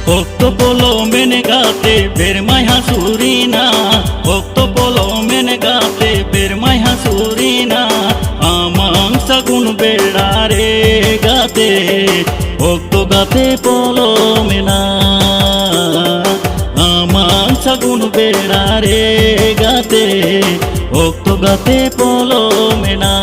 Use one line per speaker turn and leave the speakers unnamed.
ভক্ত পলো মেনে গাতে বের মাই হাসুরি না, ভক্ত পলো মেনে গাতে বের মাই হাসুরি না। আমাং সাগুন বেড়া রে গাতে ভক্ত গাতে পলো মেনা, আমাং সাগুন বেড়া রে গাতে ভক্ত গাতে পলো মেনা।